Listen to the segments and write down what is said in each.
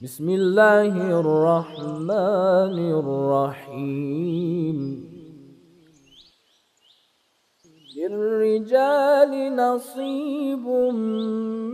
بسم الله الرحمن الرحيم للرجال نصيب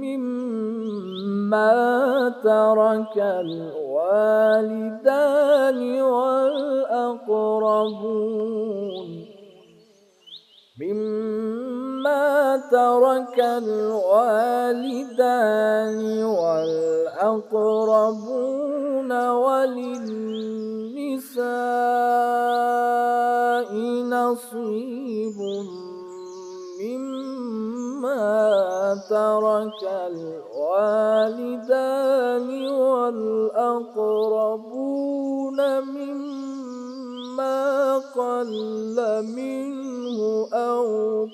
مما ترك الوالدان والأقربون مما ترك الوالدان والأقربون وللنساء نصيب مما ترك الوالدان والأقربون مما قل منه أو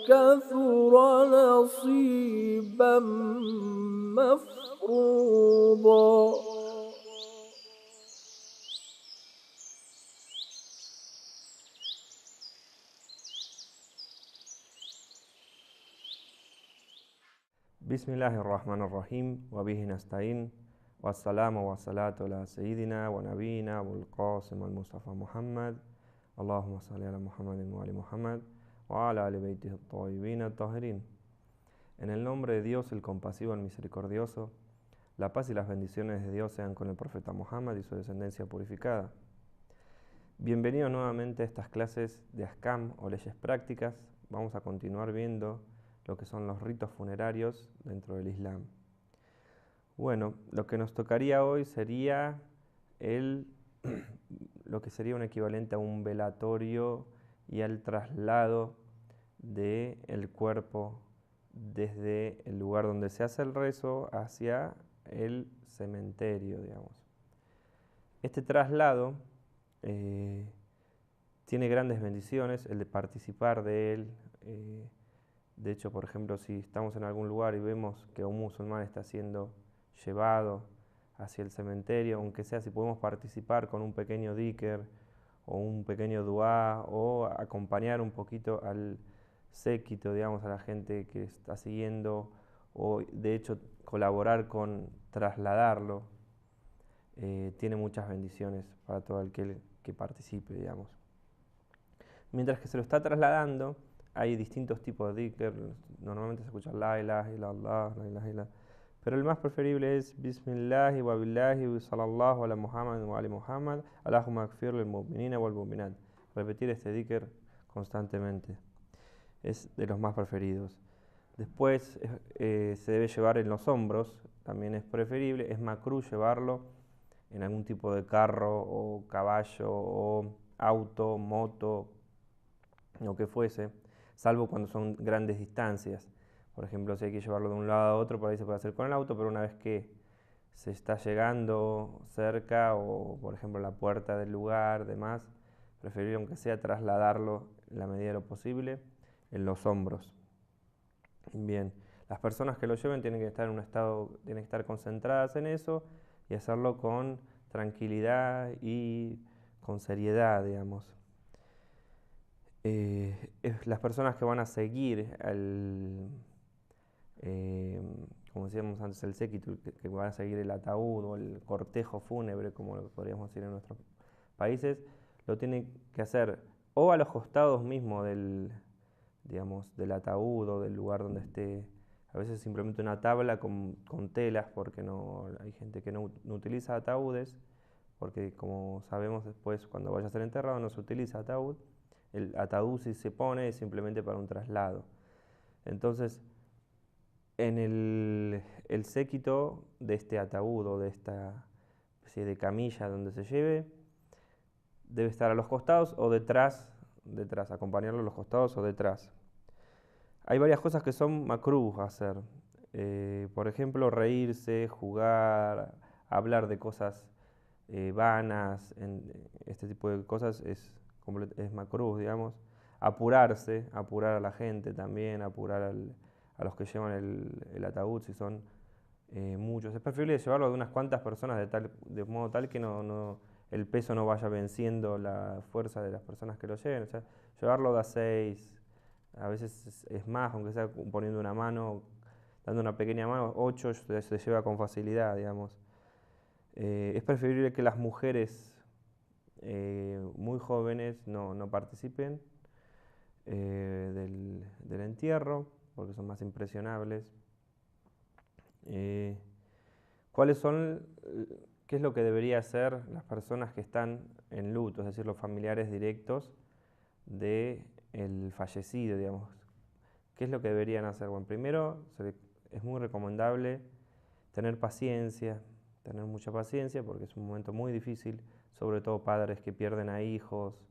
كثر نصيبا مفروضا. بسم الله الرحمن الرحيم وبه نستعين والسلام والصلاة على سيدنا ونبينا أبو القاسم المصطفى محمد اللهم صل على محمد وآل محمد وعلى آل بيته الطيبين الطاهرين. En el nombre de Dios, el compasivo, el misericordioso, la paz y las bendiciones de Dios sean con el profeta Muhammad y su descendencia purificada. Bienvenidos nuevamente a estas clases de Ahkam o leyes prácticas. Vamos a continuar viendo lo que son los ritos funerarios dentro del Islam. Bueno, lo que nos tocaría hoy sería lo que sería un equivalente a un velatorio y al traslado del cuerpo desde el lugar donde se hace el rezo hacia el cementerio, digamos. Este traslado tiene grandes bendiciones, el de participar de él. De hecho, por ejemplo, si estamos en algún lugar y vemos que un musulmán está siendo llevado hacia el cementerio, aunque sea si podemos participar con un pequeño dhikr o un pequeño dua o acompañar un poquito al séquito, digamos, a la gente que está siguiendo, o de hecho colaborar con trasladarlo, tiene muchas bendiciones para todo aquel que participe, digamos. Mientras que se lo está trasladando, hay distintos tipos de dhikr. Normalmente se escucha la ilaha illallah, la ilaha illallah, pero el más preferible es Bismillahi wa billahi wa sallallahu ala Muhammad wa ali Muhammad, Allahumma akfir lil mu'minina wal mu'minat. Repetir este dhikr constantemente es de los más preferidos. Después se debe llevar en los hombros, también es preferible. Es makruh llevarlo en algún tipo de carro o caballo o auto, moto, lo que fuese, salvo cuando son grandes distancias. Por ejemplo, si hay que llevarlo de un lado a otro, por ahí se puede hacer con el auto, pero una vez que se está llegando cerca o, por ejemplo, la puerta del lugar, demás, preferible, aunque sea, trasladarlo en la medida de lo posible en los hombros. Bien, las personas que lo lleven tienen que estar en un estado, tienen que estar concentradas en eso y hacerlo con tranquilidad y con seriedad, digamos. Las personas que van a seguir como decíamos antes, el séquito, que van a seguir el ataúd o el cortejo fúnebre, como lo podríamos decir en nuestros países, lo tienen que hacer o a los costados mismos digamos, del ataúd o del lugar donde esté. A veces simplemente una tabla con telas, porque no, hay gente que no utiliza ataúdes, porque como sabemos después cuando vaya a ser enterrado no se utiliza ataúd. El ataúd si se pone es simplemente para un traslado. Entonces, en el séquito de este ataúd o de esta especie de camilla donde se lleve, debe estar a los costados o detrás, acompañarlo a los costados o detrás. Hay varias cosas que son makruh hacer. Por ejemplo, reírse, jugar, hablar de cosas vanas, este tipo de cosas es makruh, digamos. Apurarse, apurar a la gente también, apurar a los que llevan el ataúd, si son muchos. Es preferible llevarlo de unas cuantas personas de modo tal que el peso no vaya venciendo la fuerza de las personas que lo lleven. O sea, llevarlo de a 6, a veces es más, aunque sea poniendo una mano, dando una pequeña mano, 8 se lleva con facilidad, digamos. Es preferible que las mujeres muy jóvenes no participen del entierro, porque son más impresionables. ¿Cuáles son, qué es lo que debería hacer las personas que están en luto, es decir, los familiares directos del fallecido, digamos? ¿Qué es lo que deberían hacer? Bueno, primero es muy recomendable tener paciencia, tener mucha paciencia, porque es un momento muy difícil, sobre todo padres que pierden a hijos,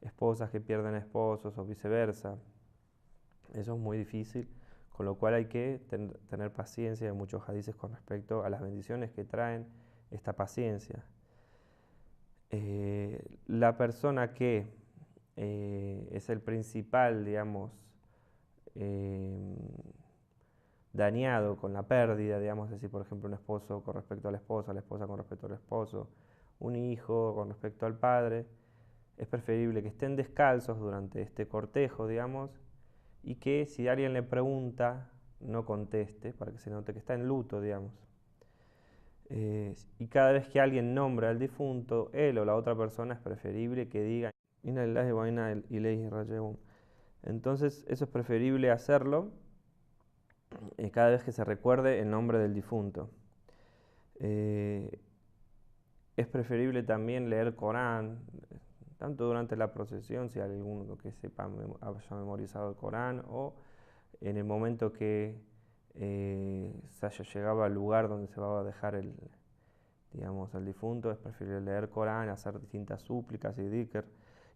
esposas que pierden a esposos o viceversa. Eso es muy difícil, con lo cual hay que tener paciencia. Hay muchos hadices con respecto a las bendiciones que traen esta paciencia. La persona que es el principal, digamos, dañado con la pérdida, digamos, es decir, por ejemplo, un esposo con respecto a la esposa con respecto al esposo, un hijo con respecto al padre, es preferible que estén descalzos durante este cortejo, digamos, y que si alguien le pregunta, no conteste, para que se note que está en luto, digamos. Y cada vez que alguien nombra al difunto, él o la otra persona es preferible que diga Inna lillahi wa inna ilayhi raji'un. Entonces, eso es preferible hacerlo cada vez que se recuerde el nombre del difunto. Es preferible también leer Corán, tanto durante la procesión, si hay alguno que sepa haya memorizado el Corán, o en el momento que se haya llegado al lugar donde se va a dejar el difunto, es preferible leer Corán, hacer distintas súplicas y dhikr,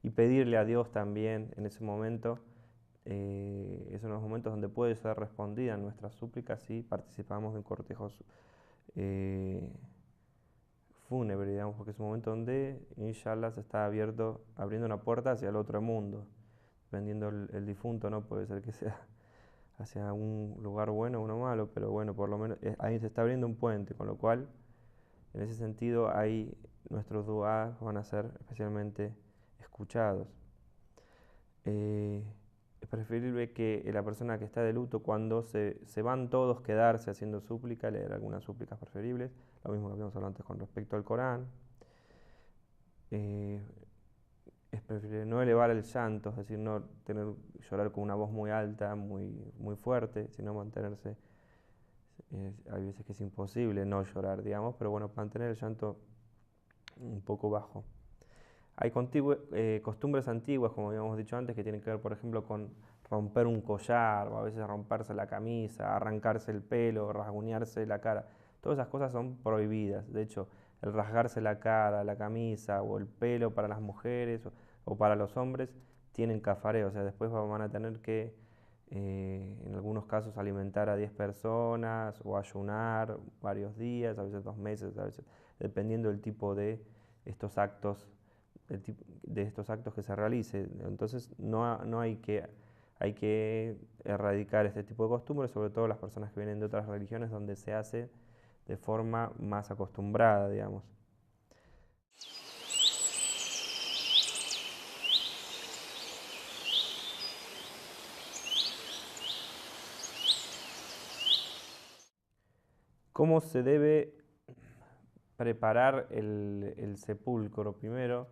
y pedirle a Dios también en ese momento. Es uno de los momentos donde puede ser respondida nuestras súplicas si participamos de un cortejo fúnebre, digamos, porque es un momento donde, inshallah, se está abriendo una puerta hacia el otro mundo. Dependiendo el difunto, ¿no? Puede ser que sea hacia un lugar bueno o uno malo, pero bueno, por lo menos ahí se está abriendo un puente, con lo cual, en ese sentido, ahí nuestros duás van a ser especialmente escuchados. Es preferible que la persona que está de luto, cuando se van todos, quedarse haciendo súplica, leer algunas súplicas preferibles, lo mismo que habíamos hablado antes con respecto al Corán. Es preferible no elevar el llanto, es decir, no llorar con una voz muy alta, muy fuerte, sino mantenerse. Hay veces que es imposible no llorar, digamos, pero bueno, mantener el llanto un poco bajo. Hay costumbres antiguas, como habíamos dicho antes, que tienen que ver, por ejemplo, con romper un collar, o a veces romperse la camisa, arrancarse el pelo, rasguñarse la cara. Todas esas cosas son prohibidas. De hecho, el rasgarse la cara, la camisa o el pelo para las mujeres o para los hombres tienen cafareo. O sea, después van a tener que, en algunos casos, alimentar a 10 personas o ayunar varios días, a veces 2 meses, a veces, dependiendo del tipo de estos actos que se realice. Entonces no hay que erradicar este tipo de costumbres, sobre todo las personas que vienen de otras religiones donde se hace de forma más acostumbrada, digamos. ¿Cómo se debe preparar el sepulcro? Primero,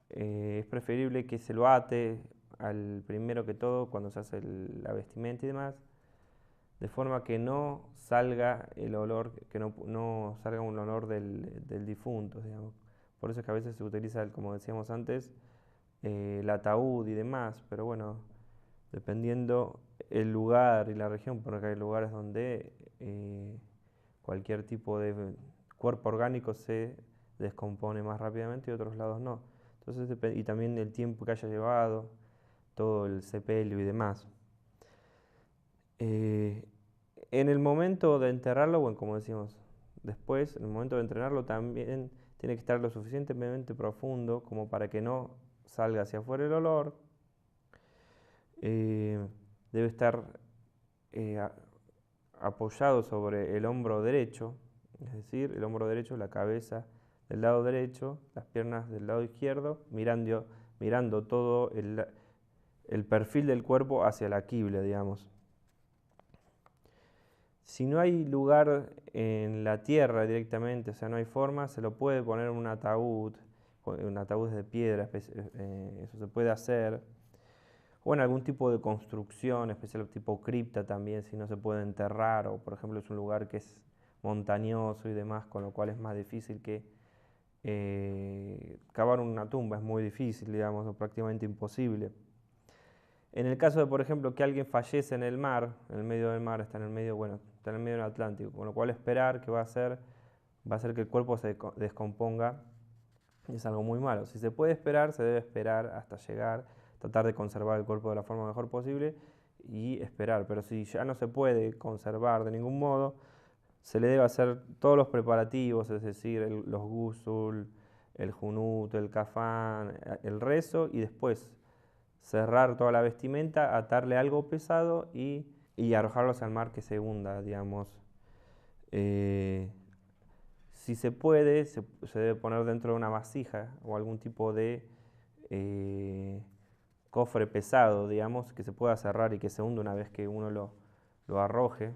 es preferible que se lo ate al primero que todo cuando se hace la vestimenta y demás, de forma que no salga el olor, que no salga un olor del difunto, digamos. Por eso es que a veces se utiliza, como decíamos antes, el ataúd y demás, pero bueno, dependiendo el lugar y la región, porque hay lugares donde cualquier tipo de cuerpo orgánico se descompone más rápidamente y otros lados no. Entonces, y también el tiempo que haya llevado, todo el sepelio y demás. En el momento de enterrarlo, bueno, como decimos después, en el momento de enterrarlo también tiene que estar lo suficientemente profundo como para que no salga hacia afuera el olor. Debe estar apoyado sobre el hombro derecho, es decir, el hombro derecho, la cabeza del lado derecho, las piernas del lado izquierdo, mirando todo el perfil del cuerpo hacia la quibla, digamos. Si no hay lugar en la tierra directamente, o sea, no hay forma, se lo puede poner en un ataúd de piedra, eso se puede hacer. O en algún tipo de construcción, especial tipo cripta también, si no se puede enterrar, o por ejemplo es un lugar que es montañoso y demás, con lo cual es más difícil que cavar una tumba, es muy difícil, digamos, o prácticamente imposible. En el caso de, por ejemplo, que alguien fallece en el mar, en el medio del mar, está en el medio, bueno, está en el medio del Atlántico, con lo cual esperar que va a hacer que el cuerpo se descomponga, es algo muy malo. Si se puede esperar, se debe esperar hasta llegar, tratar de conservar el cuerpo de la forma mejor posible y esperar. Pero si ya no se puede conservar de ningún modo, se le debe hacer todos los preparativos, es decir, los gusul, el junut, el kafán, el rezo y después cerrar toda la vestimenta, atarle algo pesado y arrojarlos al mar que se hunda, digamos. Eh, si se puede, se debe poner dentro de una vasija o algún tipo de eh, cofre pesado, digamos, que se pueda cerrar y que se hunda una vez que uno lo arroje.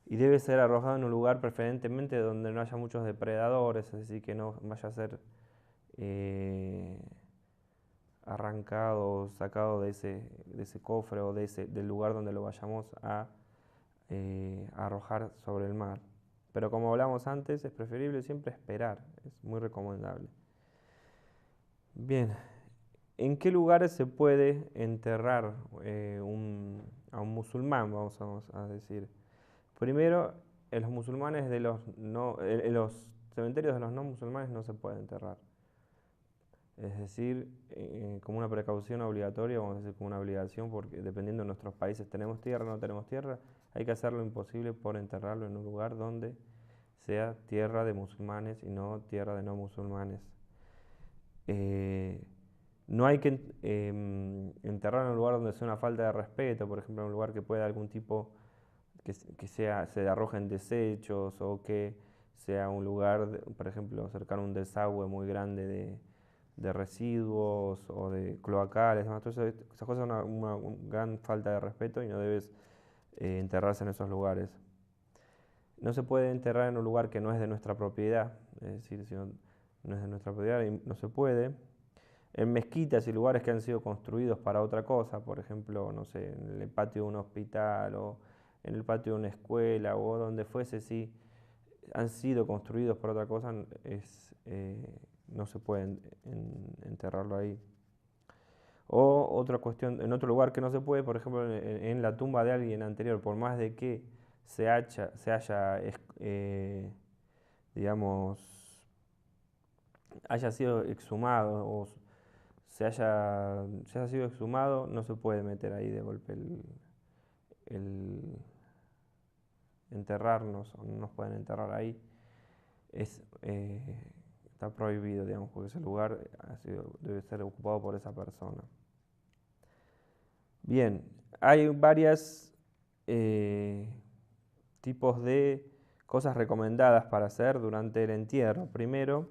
Y debe ser arrojado en un lugar preferentemente donde no haya muchos depredadores, es decir, que no vaya a ser eh, arrancado o sacado de ese cofre o del lugar donde lo vayamos a arrojar sobre el mar. Pero como hablamos antes, es preferible siempre esperar, es muy recomendable. Bien, ¿en qué lugares se puede enterrar a un musulmán, vamos a decir? Primero, en los musulmanes en los cementerios de los no musulmanes no se puede enterrar. Es decir, como una precaución obligatoria, vamos a decir como una obligación, porque dependiendo de nuestros países, tenemos tierra o no tenemos tierra, hay que hacer lo imposible por enterrarlo en un lugar donde sea tierra de musulmanes y no tierra de no musulmanes. No hay que enterrar en un lugar donde sea una falta de respeto, por ejemplo, en un lugar que pueda algún tipo, se arrojen desechos o que sea un lugar, por ejemplo, cercano a un desagüe muy grande de residuos o de cloacales, ¿no? Entonces, esas cosas son una gran falta de respeto y no debes enterrarse en esos lugares. No se puede enterrar en un lugar que no es de nuestra propiedad, es decir, si no es de nuestra propiedad, no se puede. En mezquitas y lugares que han sido construidos para otra cosa, por ejemplo, no sé, en el patio de un hospital o en el patio de una escuela o donde fuese, si han sido construidos por otra cosa, no se puede enterrarlo ahí. O otra cuestión, en otro lugar que no se puede, por ejemplo, en la tumba de alguien anterior, por más de que digamos, haya sido exhumado o se haya sido exhumado, no se puede meter ahí de golpe el enterrarnos, o no nos pueden enterrar ahí. Está prohibido, digamos, porque ese lugar debe ser ocupado por esa persona. Bien, hay varios tipos de cosas recomendadas para hacer durante el entierro. Primero,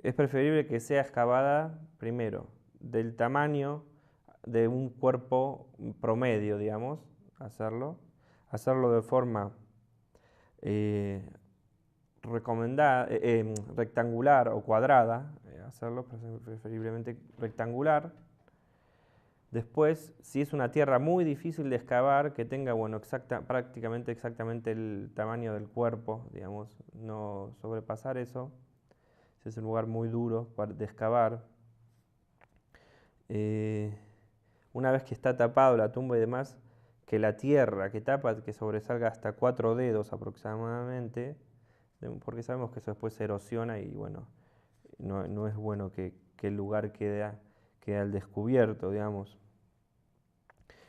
es preferible que sea excavada, primero, del tamaño de un cuerpo promedio, digamos, hacerlo de forma eh, rectangular o cuadrada, hacerlo preferiblemente rectangular. Después, si es una tierra muy difícil de excavar, que tenga, bueno, prácticamente exactamente el tamaño del cuerpo, digamos, no sobrepasar eso. Si es un lugar muy duro de excavar. Una vez que está tapado la tumba y demás, que la tierra que tapa, que sobresalga hasta 4 dedos aproximadamente, porque sabemos que eso después se erosiona y bueno, no es bueno que el lugar quede al descubierto, digamos.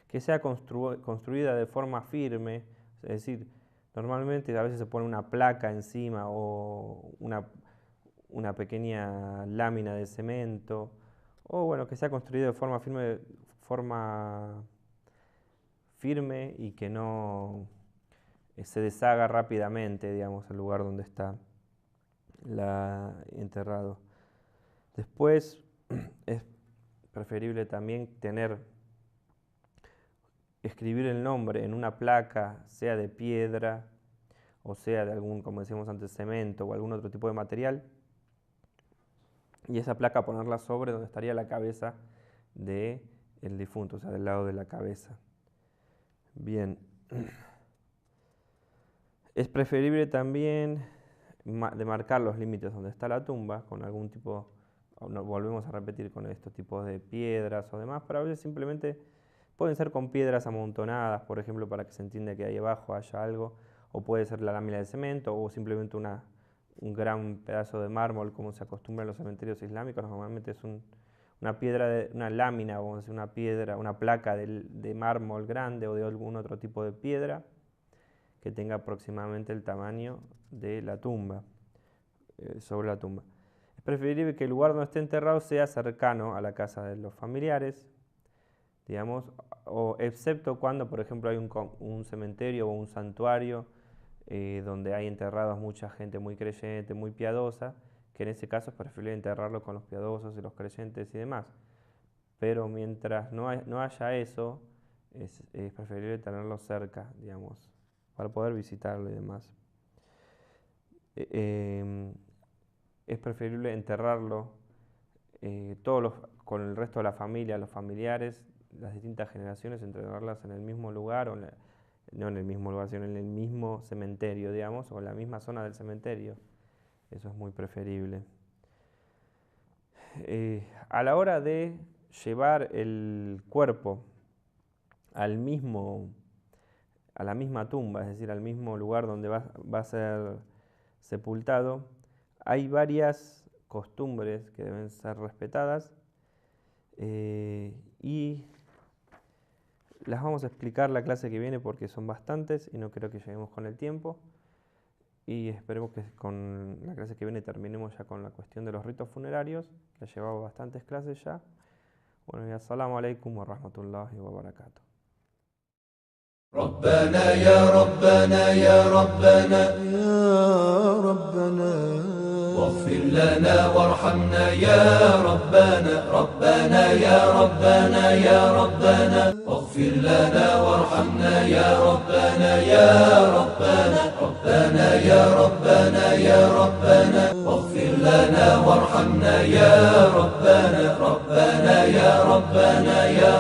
Que sea construida de forma firme, es decir, normalmente a veces se pone una placa encima o una pequeña lámina de cemento, o bueno, que sea construido de forma firme y que no se deshaga rápidamente, digamos, el lugar donde está enterrado. Después es preferible también tener escribir el nombre en una placa, sea de piedra o sea de algún, como decíamos antes, cemento o algún otro tipo de material, y esa placa ponerla sobre donde estaría la cabeza del difunto, o sea, del lado de la cabeza. Bien. Es preferible también de marcar los límites donde está la tumba con algún tipo, volvemos a repetir, con estos tipos de piedras o demás, pero a veces simplemente pueden ser con piedras amontonadas, por ejemplo, para que se entienda que ahí abajo haya algo, o puede ser la lámina de cemento o simplemente un gran pedazo de mármol, como se acostumbra en los cementerios islámicos. Normalmente es una piedra, una lámina, vamos a decir, una piedra, una placa de mármol grande o de algún otro tipo de piedra que tenga aproximadamente el tamaño de la tumba, sobre la tumba. Es preferible que el lugar donde esté enterrado sea cercano a la casa de los familiares, digamos, o excepto cuando, por ejemplo, hay un cementerio o un santuario donde hay enterrados mucha gente muy creyente, muy piadosa, que en ese caso es preferible enterrarlo con los piadosos y los creyentes y demás. Pero mientras no haya eso, es preferible tenerlo cerca, digamos, para poder visitarlo y demás. Es preferible enterrarlo con el resto de la familia, los familiares, las distintas generaciones, enterrarlas en el mismo lugar, no en el mismo lugar, sino en el mismo cementerio, digamos, o en la misma zona del cementerio. Eso es muy preferible. A la hora de llevar el cuerpo a la misma tumba, es decir, al mismo lugar donde va a ser sepultado, hay varias costumbres que deben ser respetadas y las vamos a explicar la clase que viene porque son bastantes y no creo que lleguemos con el tiempo, y esperemos que con la clase que viene terminemos ya con la cuestión de los ritos funerarios, que ha llevado bastantes clases ya. Bueno, y assalamu alaikum wa rahmatullahi wa barakatuh. ربنا يا ربنا يا ربنا يا ربنا واغفر لنا وارحمنا يا ربنا ربنا يا ربنا يا ربنا واغفر لنا وارحمنا يا ربنا يا ربنا ربنا يا ربنا يا ربنا واغفر لنا وارحمنا يا ربنا ربنا يا ربنا يا